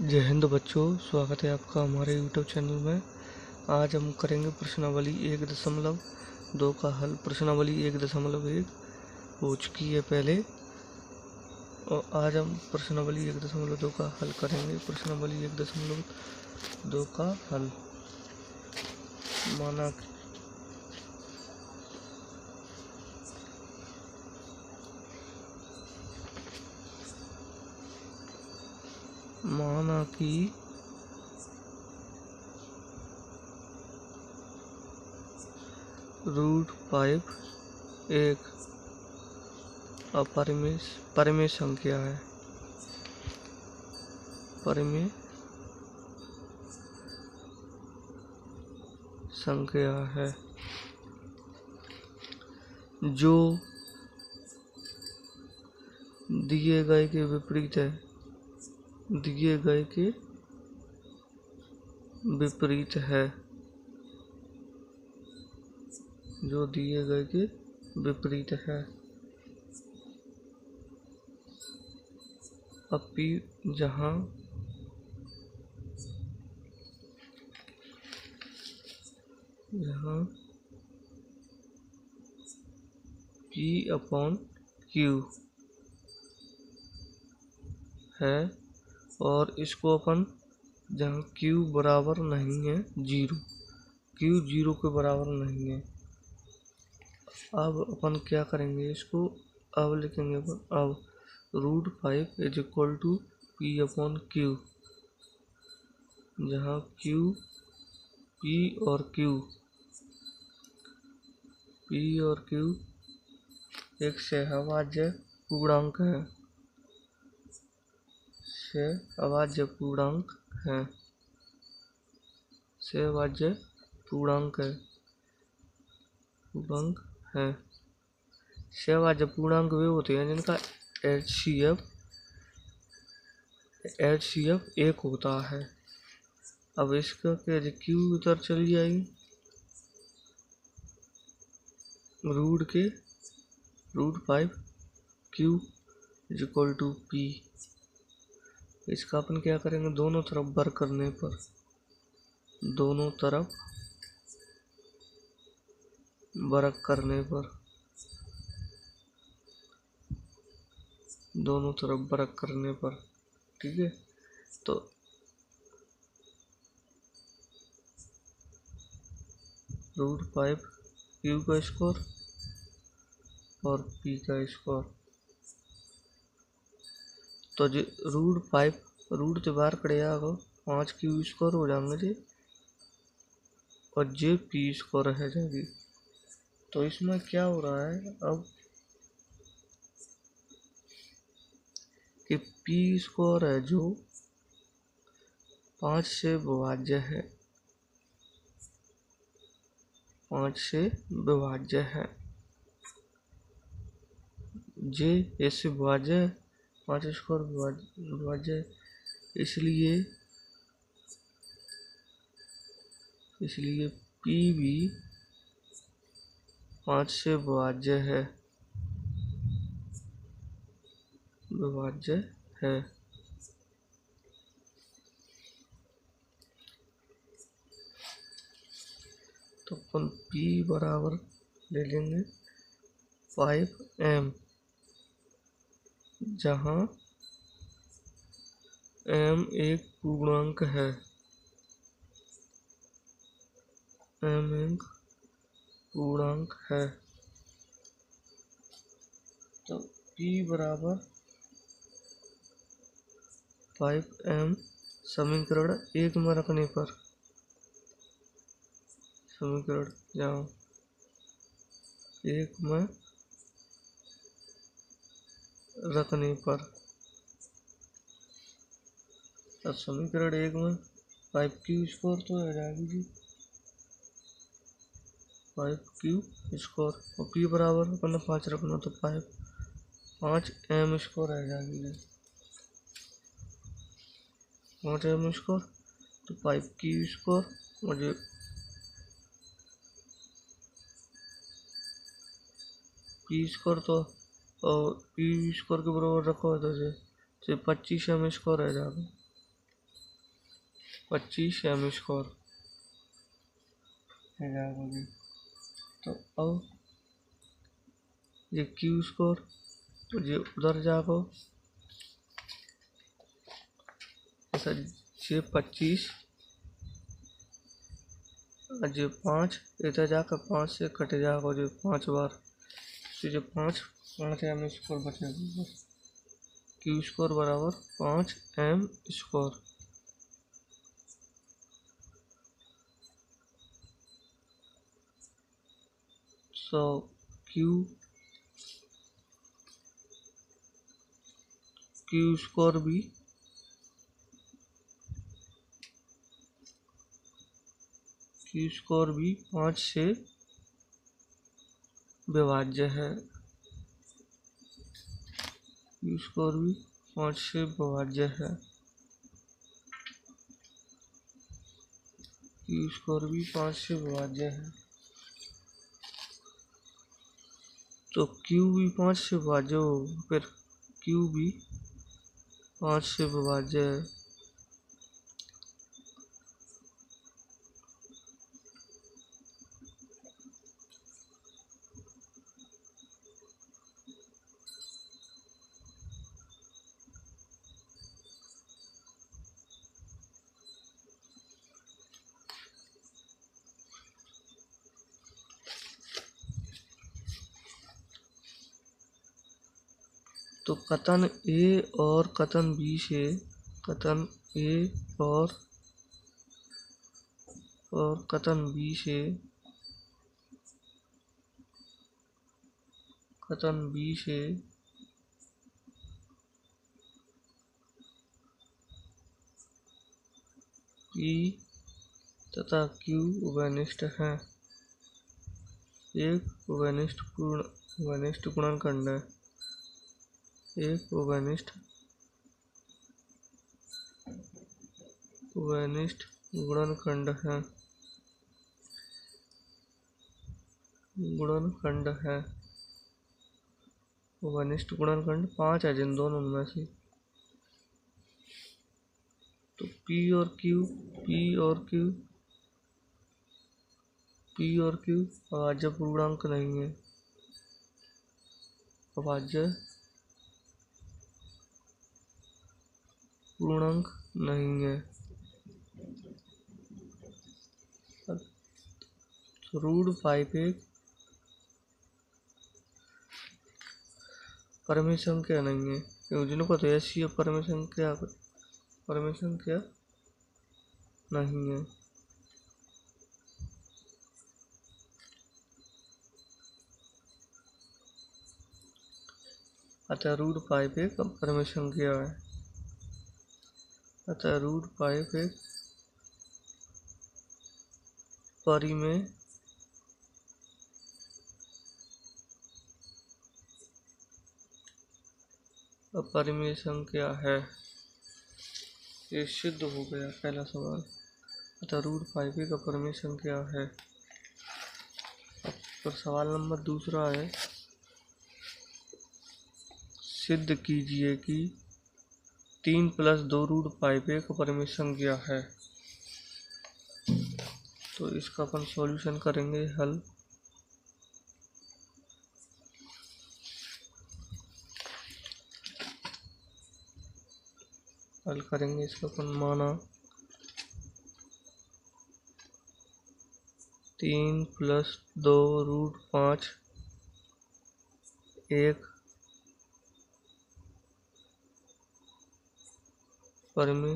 जय हिंद बच्चों, स्वागत है आपका हमारे YouTube चैनल में। आज हम करेंगे प्रश्नावली 1.2 का हल। प्रश्नावली 1.1 हो चुकी है पहले, और आज हम प्रश्नावली 1.2 का हल करेंगे। प्रश्नावली 1.2 का हल। माना कि √5 एक परिमेय संख्या है। परिमेय संख्या है जो दिए गए के विपरीत है। दिए गए के विपरीत है। जो दिए गए के विपरीत है। अब P जहाँ P/Q है, और इसको अपन जहाँ Q बराबर नहीं है 0, Q 0 के बराबर नहीं है। अब अपन क्या करेंगे, इसको अब लिखेंगे अब √5 = P/Q, जहाँ P और Q एक सहअभाज्य पूर्णांक है। सहअभाज्य पूर्णांक है। सहअभाज्य पूर्णांक वे होते हैं जिनका HCF 1 होता है। अब इसका क्या Q उधर चली जाएगी, √5 Q = P। इसका अपन क्या करेंगे, दोनों तरफ वर्ग करने पर ठीक है। तो √5 Q का स्क्वायर और P का स्क्वायर, तो √5 से बाहर करेगा तो 5Q² हो जाएंगे जी, और जे P² रह जाएगी। तो इसमें क्या हो रहा है अब कि P² है जो 5 से विभाज्य है। 5 से विभाज्य है। जे इससे विभाज्य है, 5² विभाज्य है, इसलिए P भी 5 से विभाज्य है। तो अपन P बराबर ले लेंगे 5M, जहाँ M एक पूर्णांक है। तो P बराबर 5M समीकरण 1 में रखने पर, जहाँ 1 में रखने पर, अब समीकरण 1 में 5Q² तो आ जाएगी जी, 5Q² और P बराबर अपन 5 रखना, तो 5M² आ जाएगी जी। 5M², तो 5Q² मुझे P² तो और P² के बराबर रखा होता है, 25M² आ जाएगा। 25 m स्क्वायर हो जाएगा जी। तो अब ये क्यू स्क्वायर तो ये उधर जाएगा, ऐसा ये 25 और ये 5 इधर जाकर 5 से कट जाएगा जो 5 बार, तो जो 5 m स्क्वायर बचेगा। क्यू स्क्वायर बराबर 5 m स्क्वायर। सो क्यू स्क्वायर भी क्यू स्क्वायर भी 5 से विभाज्य है। क्यू स्क्वायर भी 5 से विभाज्य है। क्यू स्क्वायर भी 5 से विभाज्य है। तो क्यू भी 5 से विभाज्य हो, फिर क्यू भी 5 से विभाज्य है। तो कथन ए और कथन बी से, कथन ए और कथन बी से, कथन बी से पी तथा क्यू उभयनिष्ठ हैं। एक उभयनिष्ठ गुणनखंड है। एक उभयनिष्ठ गुणनखंड है। गुणनखंड है। उभयनिष्ठ गुणनखंड 5 है जिन दोनों में से। तो P और Q अभाज्य पूर्णांक नहीं है। अभाज्य पूर्णांक नहीं है। रूट 5 एक परमेय संख्या नहीं है, क्योंकि जिनको तो ऐसी परमेय संख्या नहीं है। अतः रूट 5 एक परमेय संख्या है। अतः रूट 5 एक परिमेय अपरिमेय संख्या है। ये सिद्ध हो गया पहला सवाल। अतः रूट 5 एक अपरिमेय संख्या है। और सवाल नंबर दूसरा है, सिद्ध कीजिए कि 3 + 2 रूट 5 एक अपरिमेय संख्या है। तो इसका अपन सॉल्यूशन करेंगे, हल करेंगे इसका अपन। माना 3 + 2 रूट 5 एक परिमेय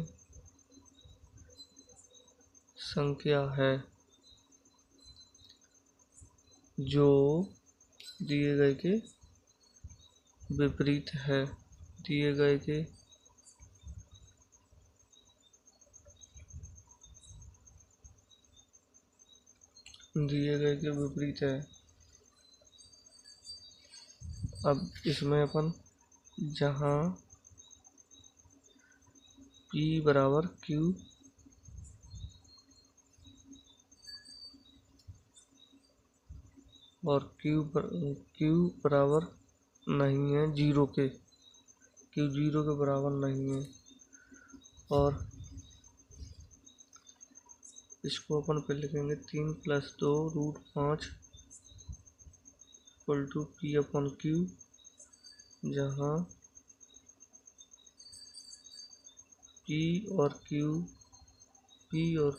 संख्या है जो दिए गए के विपरीत है। दिए गए के विपरीत है। अब इसमें अपन जहाँ P बराबर Q और Q बराबर नहीं है 0 के, Q 0 के बराबर नहीं है, और इसको अपन पे लिखेंगे 3 + 2 √5 = P/Q, जहाँ P और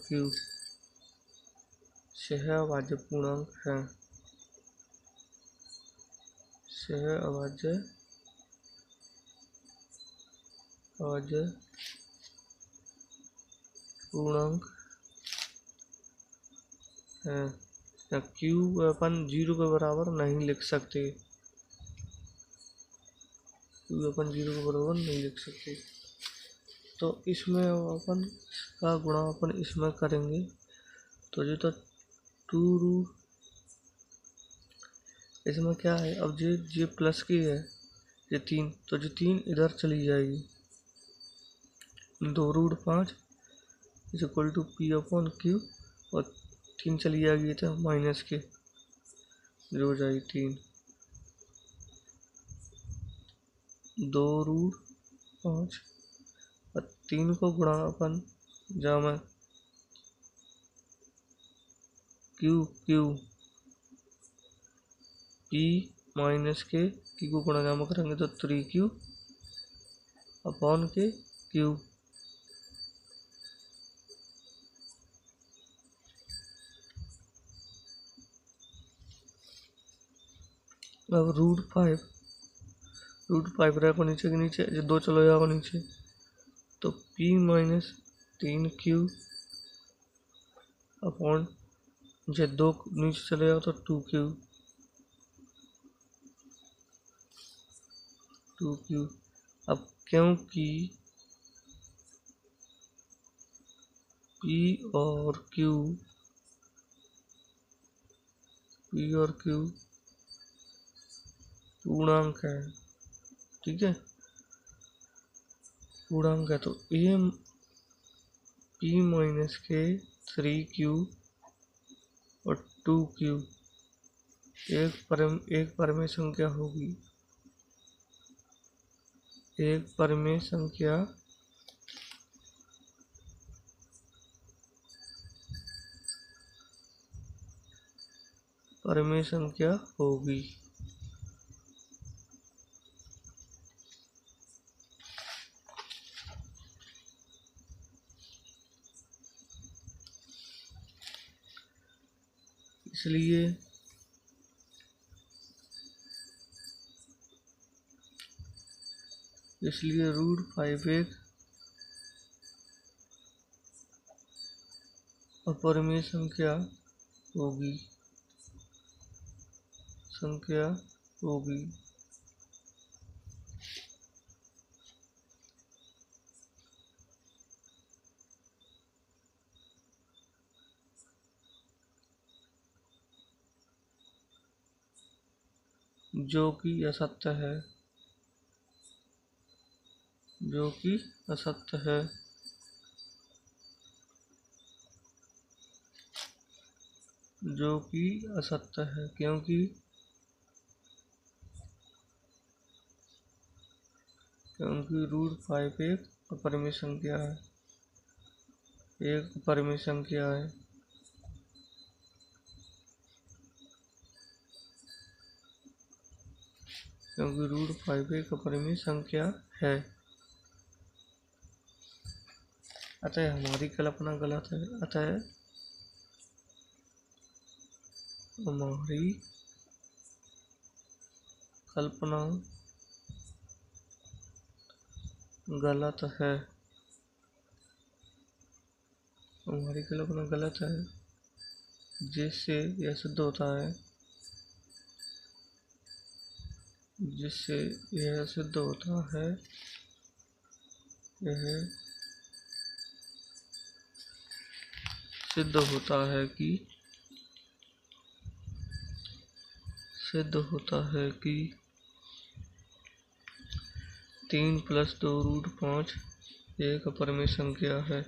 Q सहअभाज्य पूर्णांक हैं। सहअभाज्य पूर्णांक है। Q अपन 0 के बराबर नहीं लिख सकते। तो इसमें अपन का गुणा अपन इसमें करेंगे तो जो तो 2 इसमें क्या है, अब ये प्लस की है, ये 3, तो जो 3 इधर चली जाएगी। 2 √5 = P/Q और 3 चली जाएगी तो माइनस के जो हो जाएगी 3। 2 √5 और 3 को गुणा अपन जहाँ में Q P माइनस के Q को गुणा जमा करेंगे तो 3Q/Q। अब √5 रहेगा नीचे के नीचे, जो 2 चलो जाएगा नीचे, तो P - 3Q अपॉन जो 2 नीचे चले जाओ तो 2Q। अब क्योंकि P और Q पूर्णांक है, ठीक है, पूर्णांक है, तो ये P - के 3Q और 2Q एक परिमेय संख्या होगी। एक परिमेय संख्या होगी। इसलिए √5 एक अपरिमेय संख्या होगी। जो कि असत्य है। क्योंकि √5 एक अपरिमेय संख्या है। क्योंकि √5 एक अपरिमेय संख्या है। अतः हमारी कल्पना गलत है। हमारी कल्पना गलत है, जिससे यह सिद्ध होता है कि 3 + 2 √5 एक अपरिमेय संख्या है।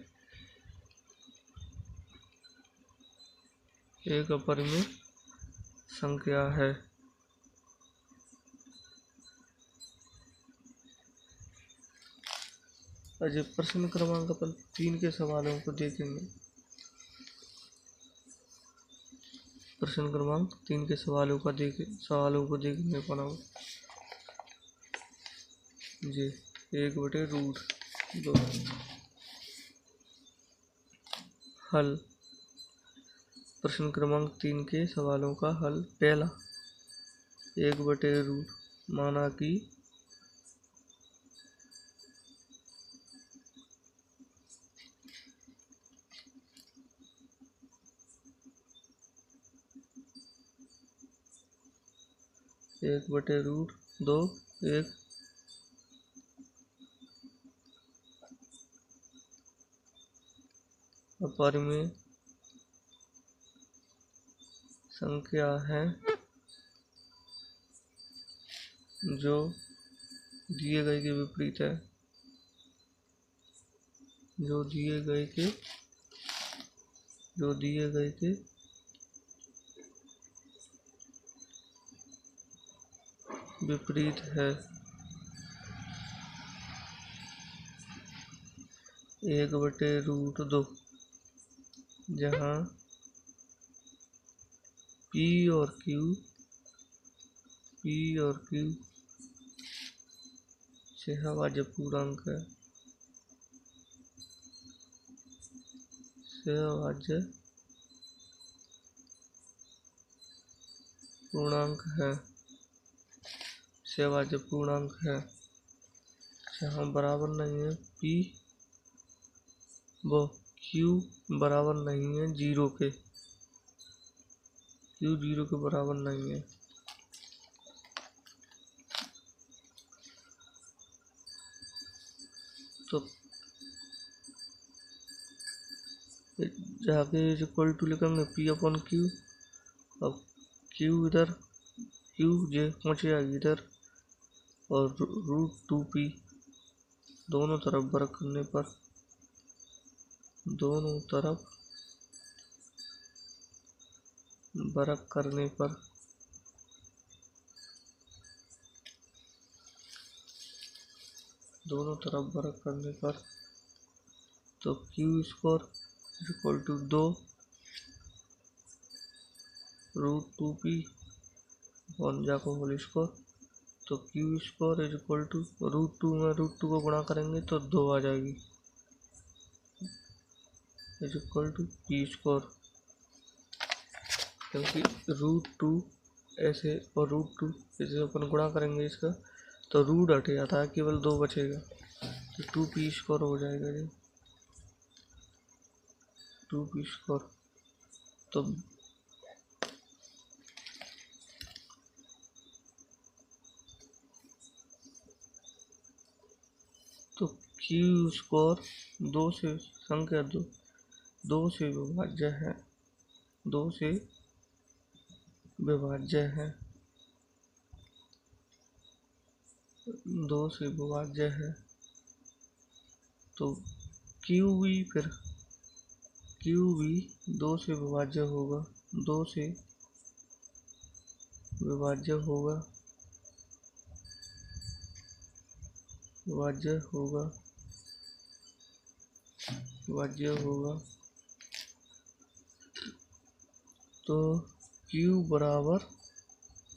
आज प्रश्न क्रमांक 3 के सवालों को देखेंगे। प्रश्न क्रमांक 3 के सवालों को देखने बनाओ। जी 1/√2। हल। प्रश्न क्रमांक 3 के सवालों का हल। पहला 1/√, माना कि 1/√2 एक अपरिमेय संख्या है जो दिए गए के विपरीत है, जो दिए गए के विपरीत है। 1/√2 जहाँ P और Q सहभाज्य पूर्णांक है। सहभाज्य पूर्णांक है जहाँ बराबर नहीं है P व Q बराबर नहीं है 0 के। Q 0 के बराबर नहीं है। तो जाके इक्वल टू लिखेंगे P/Q। अब Q इधर, Q जे पहुँच जाएगी इधर, और √2P दोनों तरफ वर्ग करने पर तो Q² इक्वल टू 2 √2P और जाको होल स्क्वायर। तो Q² इक्वल टू √2 में √2 को गुणा करेंगे तो 2 आ जाएगी, इक्वल टू P²। क्योंकि √2 ऐसे और √2 ऐसे अपन गुणा करेंगे इसका तो रूट हट जाता है, केवल 2 बचेगा, तो 2P² हो जाएगा जी। 2P²। तो Q² 2 से संख्या 2 से विभाज्य है, 2 से विभाज्य है, 2 से विभाज्य है। तो Q भी 2 से विभाज्य होगा, 2 से विभाज्य होगा, तो Q बराबर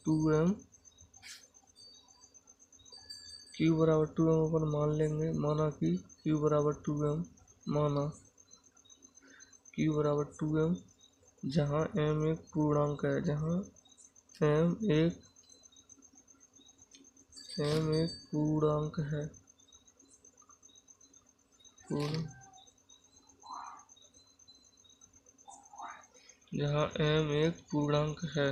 2m अपन मान लेंगे, माना कि Q बराबर 2m, माना Q बराबर 2m जहाँ m एक पूर्णांक है, जहाँ m एक पूर्णांक है, जहाँ m एक पूर्णांक है।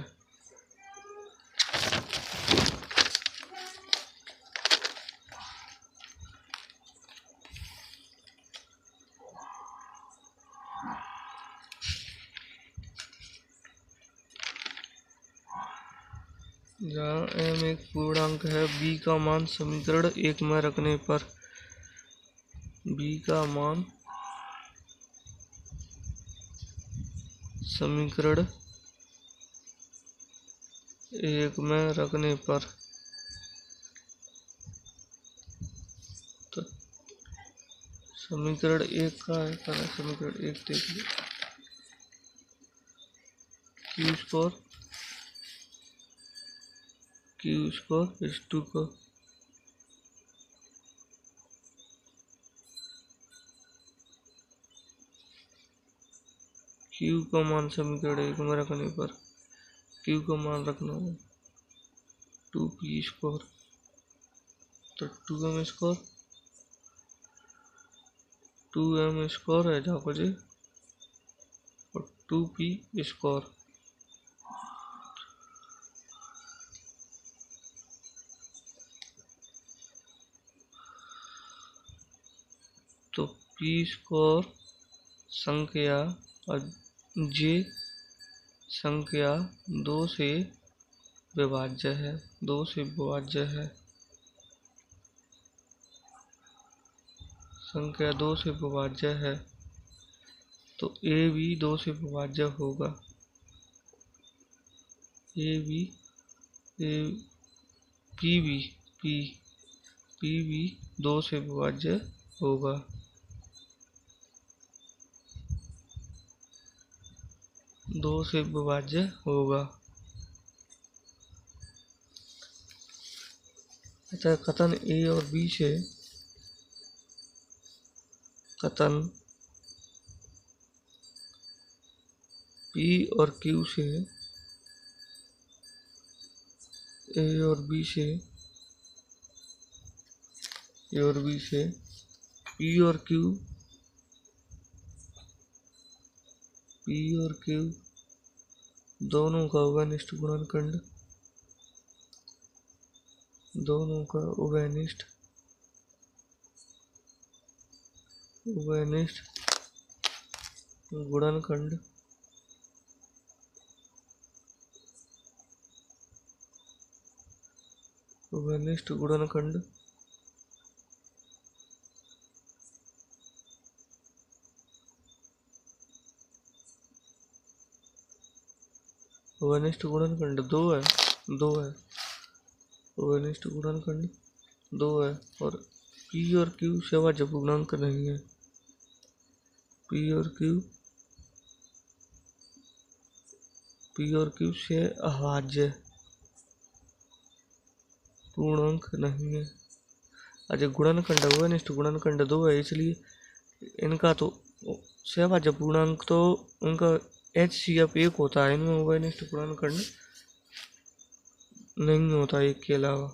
जहाँ m एक पूर्णांक है, b का मान समीकरण 1 में रखने पर, b का मान समीकरण 1 में रखने पर, तो समीकरण 1 का है, समीकरण 1 देख लो क्यू स्क्वायर इज टू का क्यू का मान समीकरण एक में रखने पर क्यू का मान रखना है 2p स्क्वायर, तो 2m स्क्वायर है जहाँ पर और 2p स्क्वायर, तो p स्क्वायर संख्या और j संख्या 2 से विभाज्य है, 2 से विभाज्य है, संख्या 2 से विभाज्य है, तो a भी 2 से विभाज्य होगा, p भी 2 से विभाज्य होगा। अतः कथन A और B से कथन P और Q से A और B से P और Q दोनों का उभयनिष्ठ गुणनखंड, दोनों का उभयनिष्ठ गुणनखंड दो है और P और Q सेवाज्य पूर्णांक नहीं है। P और Q से अभाज्य पूर्णांक नहीं है। अजय गुणनखंड उभयनिष्ठ गुणनखंड 2 है, इसलिए इनका तो सेवाज्य पूर्णांक तो उनका HCF 1 होता है, इनमें उभयनिष्ठ गुणनखंड नहीं होता एक के अलावा।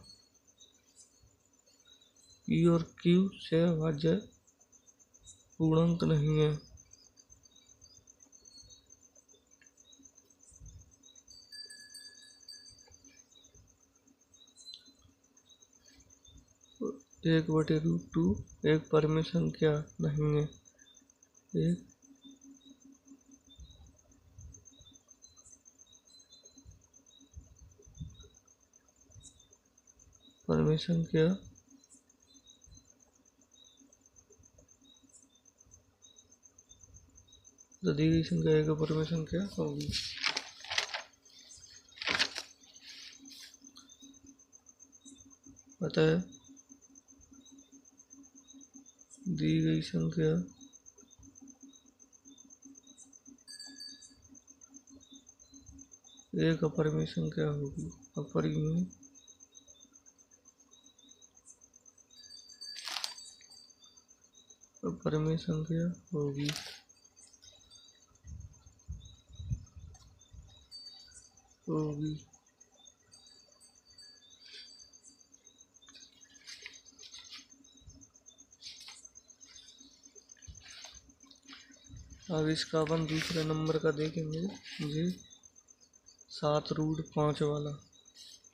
P और Q से अभाज्य पूर्णांक नहीं है। एक बटे √2 एक परिमेय संख्या नहीं है। एक परिमेय संख्या तो दी गई संख्या एक परिमेय संख्या होगी। अतः दी गई संख्या एक अपरिमेय संख्या होगी। अपरिमेय संख्या होगी। अब इसका अपन दूसरे नंबर का देखेंगे जी 7√5 वाला,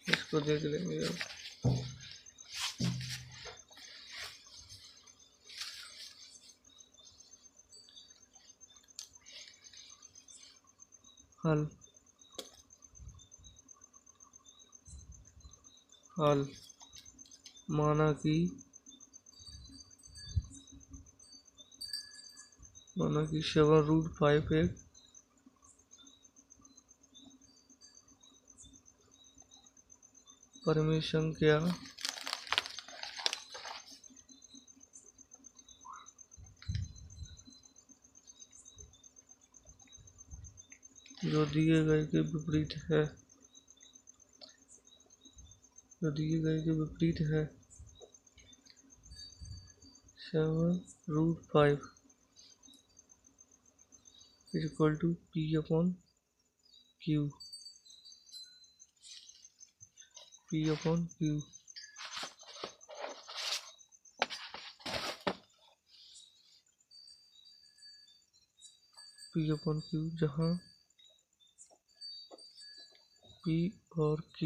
इसको देख लेंगे। अब हल माना कि 7√5 एक परिमेय संख्या जो दिए गए के विपरीत है, जो दिए गए के विपरीत है। 7√5 is equal to P upon Q. P upon Q. P upon Q, जहाँ P और Q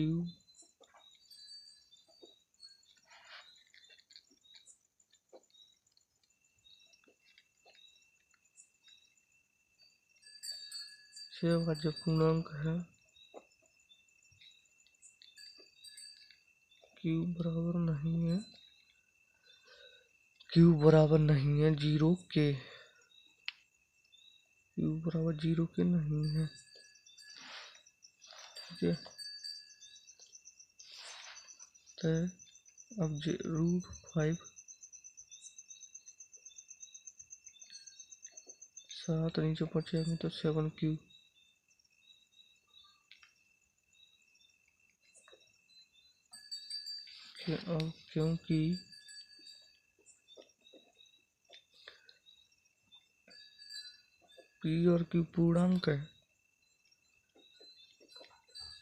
से अभाज्य पूर्णांक है। Q बराबर नहीं है, Q बराबर नहीं है 0 के, Q बराबर 0 के नहीं है। ठीक है, तो अब √5 7 नीचे पहुंचेंगे तो 7Q। अब क्योंकि P और Q पूर्णांक है,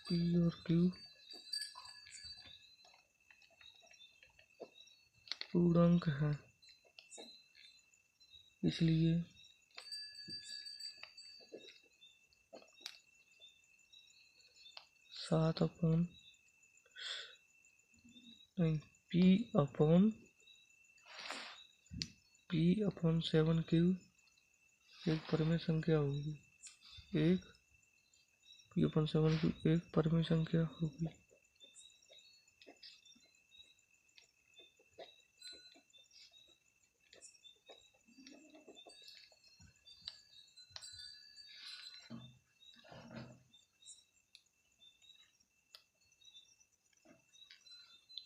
P और Q पूर्णांक है, इसलिए P अपॉन 7Q एक परिमेय संख्या होगी। P/7Q एक परिमेय संख्या होगी।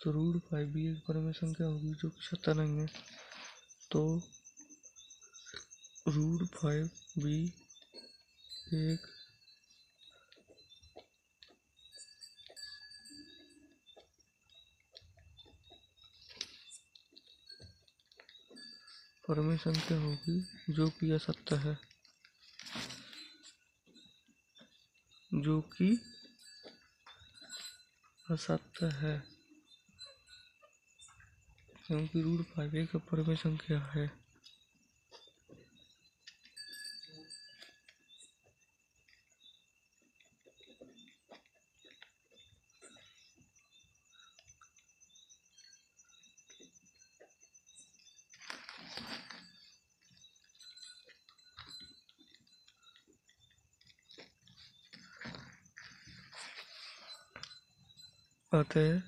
तो √5 भी एक परिमेय संख्या होगी जो कि सत्य नहीं है। तो √5 भी एक परिमेय संख्या होगी जो कि असत्य है, जो कि असत्य है, क्योंकि √5 एक परिमेय संख्या है। अतः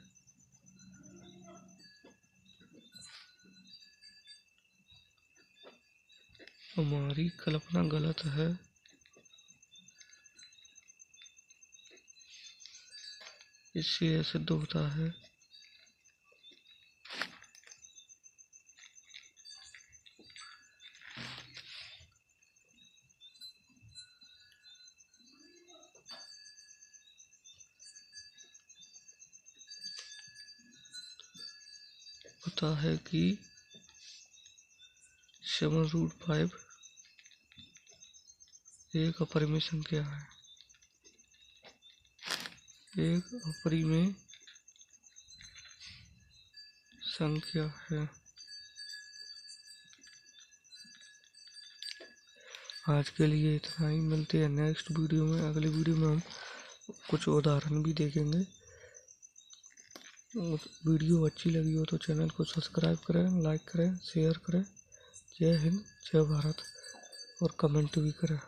हमारी कल्पना गलत है, इससे यह सिद्ध होता है कि 7√5 एक अपरिमेय संख्या है, एक अपरिमेय संख्या है। आज के लिए इतना ही, मिलते हैं नेक्स्ट वीडियो में। अगले वीडियो में हम कुछ उदाहरण भी देखेंगे। वीडियो अच्छी लगी हो तो चैनल को सब्सक्राइब करें, लाइक करें, शेयर करें। जय हिंद, जय भारत, और कमेंट भी करें।